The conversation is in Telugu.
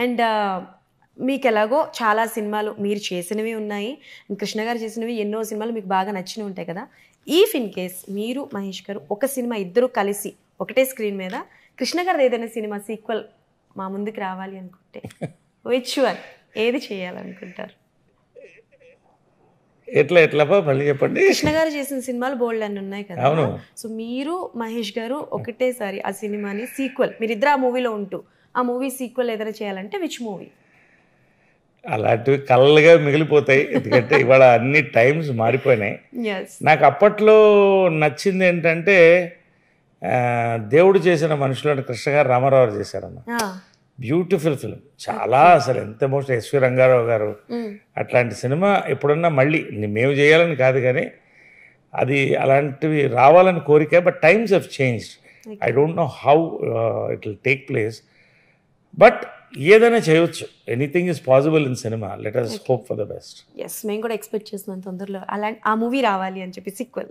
అండ్ మీకు ఎలాగో చాలా సినిమాలు మీరు చేసినవి ఉన్నాయి, కృష్ణ గారు చేసినవి ఎన్నో సినిమాలు మీకు బాగా నచ్చినవి ఉంటాయి కదా. ఇన్ కేస్ మీరు మహేష్ గారు ఒక సినిమా ఇద్దరు కలిసి ఒకటే స్క్రీన్ మీద కృష్ణ గారు ఏదైనా సినిమా సీక్వెల్ మా ముందుకు రావాలి అనుకుంటే విచ్ వన్, ఏది చేయాలనుకుంటారు? ఎట్లా మళ్ళీ చెప్పండి. కృష్ణ గారు చేసిన సినిమాలు బోల్డ్ అని ఉన్నాయి కదా. అవును. సో మీరు మహేష్ గారు ఒకటేసారి ఆ సినిమాని సీక్వెల్, మీరిద్దరు ఆ మూవీలో ఉంటూ ఆ మూవీ సీక్వెల్ ఏదైనా చేయాలంటే విచ్ మూవీ? అలాంటివి కళ్ళగా మిగిలిపోతాయి, ఎందుకంటే ఇవాళ అన్ని టైమ్స్ మారిపోయినాయి. నాకు అప్పట్లో నచ్చింది ఏంటంటే దేవుడు చేసిన మనుషులను కృష్ణ గారు రామారావు చేశారన్న. బ్యూటిఫుల్ ఫిల్మ్, చాలా అసలు ఎంత ఎమోషన్. ఎస్వి రంగారావు గారు అట్లాంటి సినిమా ఎప్పుడన్నా మళ్ళీ మేము చేయాలని కాదు కానీ అది అలాంటివి రావాలని కోరిక. But times have changed. I don't know how it will take place, but ఏదైనా చేయొచ్చు. Anything is possible in cinema. Let us hope for the best. మేము కూడా ఎక్స్పెక్ట్ చేస్తున్నాం తొందరలో ఆ మూవీ రావాలి అని చెప్పి సీక్వెల్.